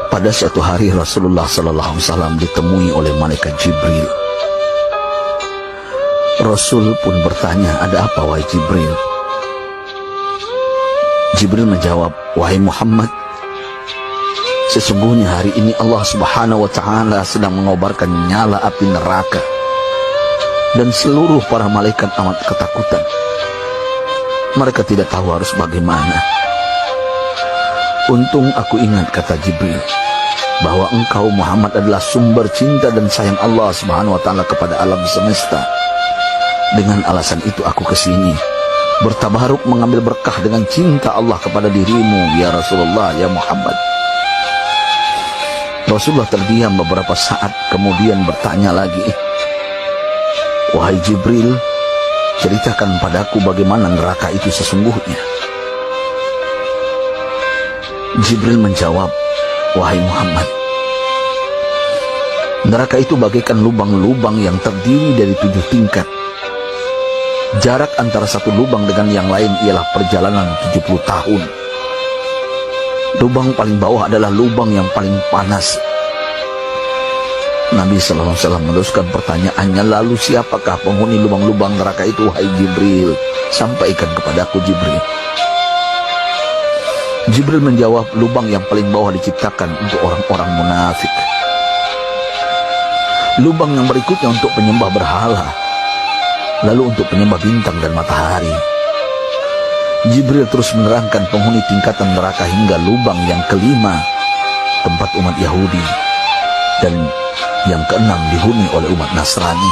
Pada suatu hari Rasulullah SAW ditemui oleh malaikat Jibril. Rasul pun bertanya, "Ada apa wahai Jibril?" Jibril menjawab, "Wahai Muhammad, sesungguhnya hari ini Allah Subhanahu wa Ta'ala sedang mengobarkan nyala api neraka, dan seluruh para malaikat amat ketakutan. Mereka tidak tahu harus bagaimana. Untung aku ingat," kata Jibril, "bahwa engkau Muhammad adalah sumber cinta dan sayang Allah Subhanahu wa Ta'ala kepada alam semesta. Dengan alasan itu aku kesini, bertabaruk mengambil berkah dengan cinta Allah kepada dirimu, ya Rasulullah, ya Muhammad." Rasulullah terdiam beberapa saat, kemudian bertanya lagi, "Wahai Jibril, ceritakan padaku bagaimana neraka itu sesungguhnya." Jibril menjawab, "Wahai Muhammad, neraka itu bagaikan lubang-lubang yang terdiri dari 7 tingkat. Jarak antara satu lubang dengan yang lain ialah perjalanan 70 tahun. Lubang paling bawah adalah lubang yang paling panas." Nabi SAW meneruskan pertanyaannya, "Lalu siapakah penghuni lubang-lubang neraka itu, wahai Jibril? Sampaikan kepadaku, Jibril." Jibril menjawab, "Lubang yang paling bawah diciptakan untuk orang-orang munafik. Lubang yang berikutnya untuk penyembah berhala, lalu untuk penyembah bintang dan matahari." Jibril terus menerangkan penghuni tingkatan neraka hingga lubang yang kelima, tempat umat Yahudi, dan yang keenam dihuni oleh umat Nasrani.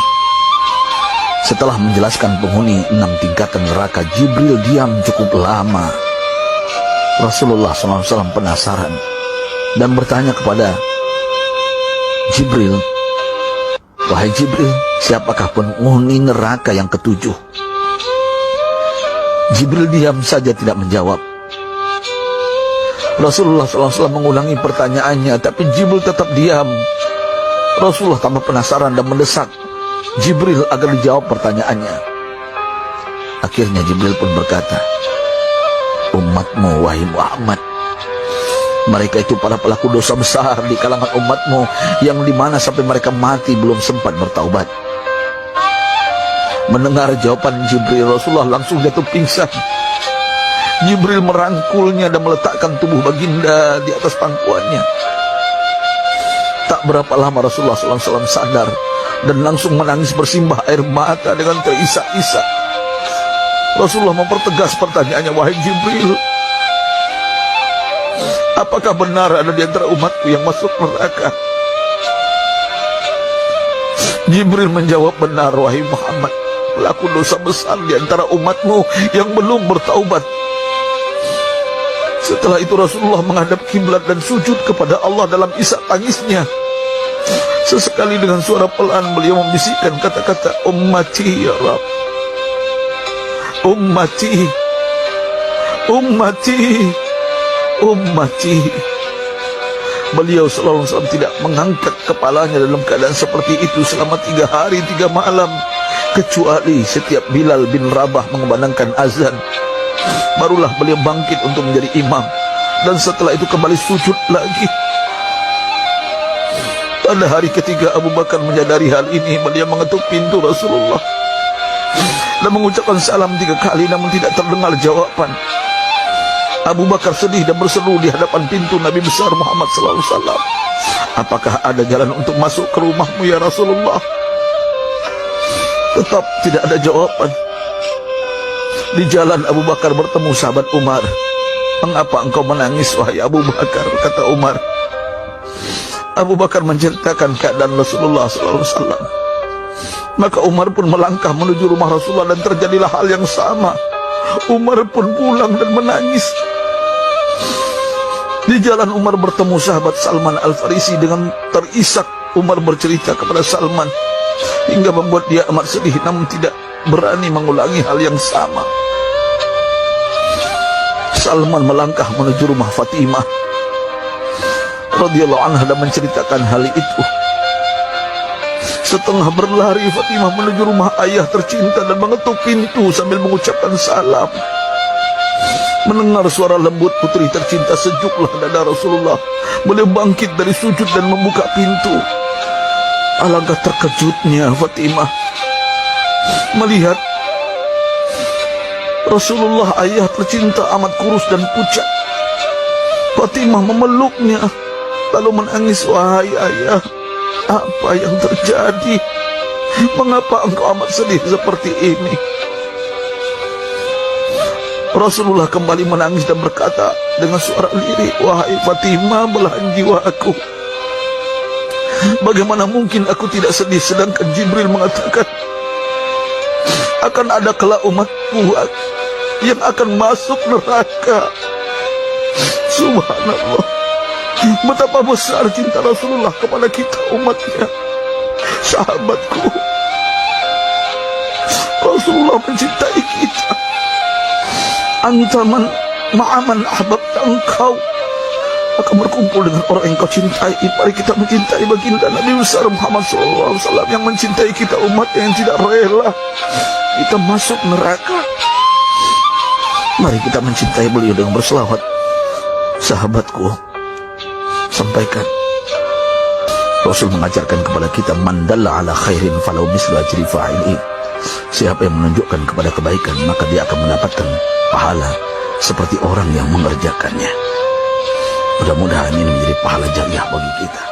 Setelah menjelaskan penghuni 6 tingkatan neraka, Jibril diam cukup lama. Rasulullah SAW penasaran dan bertanya kepada Jibril, "Wahai Jibril, siapakah penghuni neraka yang ke-7?" Jibril diam saja tidak menjawab. Rasulullah SAW mengulangi pertanyaannya, tapi Jibril tetap diam. Rasulullah tambah penasaran dan mendesak Jibril agar dijawab pertanyaannya. Akhirnya Jibril pun berkata, "Umatmu, wahai Muhammad, mereka itu para pelaku dosa besar di kalangan umatmu, yang dimana sampai mereka mati belum sempat bertaubat." Mendengar jawaban Jibril, Rasulullah langsung jatuh pingsan. Jibril merangkulnya dan meletakkan tubuh baginda di atas pangkuannya. Tak berapa lama Rasulullah SAW sadar dan langsung menangis bersimbah air mata dengan terisak-isak. Rasulullah mempertegas pertanyaannya, "Wahai Jibril, apakah benar ada di antara umatku yang masuk neraka?" Jibril menjawab, "Benar, wahai Muhammad, pelaku dosa besar di antara umatmu yang belum bertaubat." Setelah itu Rasulullah menghadap kiblat dan sujud kepada Allah dalam isak tangisnya. Sesekali dengan suara pelan beliau membisikkan kata-kata, "Ummati ya Rabb, ummati, ummati, ummati." Beliau SAW tidak mengangkat kepalanya dalam keadaan seperti itu selama 3 hari 3 malam, kecuali setiap Bilal bin Rabah mengumandangkan azan, barulah beliau bangkit untuk menjadi imam, dan setelah itu kembali sujud lagi. Pada hari ketiga Abu Bakar menyadari hal ini, beliau mengetuk pintu Rasulullah dan mengucapkan salam 3 kali, namun tidak terdengar jawaban. Abu Bakar sedih dan berseru di hadapan pintu Nabi besar Muhammad SAW, "Apakah ada jalan untuk masuk ke rumahmu ya Rasulullah?" Tetap tidak ada jawaban. Di jalan Abu Bakar bertemu sahabat Umar. "Mengapa engkau menangis, wahai Abu Bakar?" kata Umar. Abu Bakar menceritakan keadaan Rasulullah SAW. Maka Umar pun melangkah menuju rumah Rasulullah dan terjadilah hal yang sama. Umar pun pulang dan menangis. Di jalan Umar bertemu sahabat Salman Al-Farisi. Dengan terisak Umar bercerita kepada Salman hingga membuat dia amat sedih, namun tidak berani mengulangi hal yang sama. Salman melangkah menuju rumah Fatimah radhiyallahu anha dan menceritakan hal itu. Setengah berlari Fatimah menuju rumah ayah tercinta dan mengetuk pintu sambil mengucapkan salam. Mendengar suara lembut putri tercinta, sejuklah dada Rasulullah. Beliau bangkit dari sujud dan membuka pintu. Alangkah terkejutnya Fatimah melihat Rasulullah, ayah tercinta, amat kurus dan pucat. Fatimah memeluknya lalu menangis. Wahai ayah, apa yang terjadi? Mengapa engkau amat sedih seperti ini? Rasulullah kembali menangis dan berkata dengan suara lirih, wahai Fatimah, belahan jiwaku, bagaimana mungkin aku tidak sedih sedangkan Jibril mengatakan akan ada kelak umatku yang akan masuk neraka. Subhanallah, betapa besar cinta Rasulullah kepada kita umatnya. Sahabatku, Rasulullah mencintai kita. Antaman ma'aman ahbabta, engkau akan berkumpul dengan orang yang kau cintai. Mari kita mencintai baginda Nabi besar Muhammad SAW yang mencintai kita, umat yang tidak rela kita masuk neraka. Mari kita mencintai beliau dengan berselawat. Sahabatku, sampaikan, Rasul mengajarkan kepada kita, mandalla ala khairin falau mislu ajri fa'ili. Siapa yang menunjukkan kepada kebaikan, maka dia akan mendapatkan pahala seperti orang yang mengerjakannya. Mudah-mudahan ini menjadi pahala jariah bagi kita.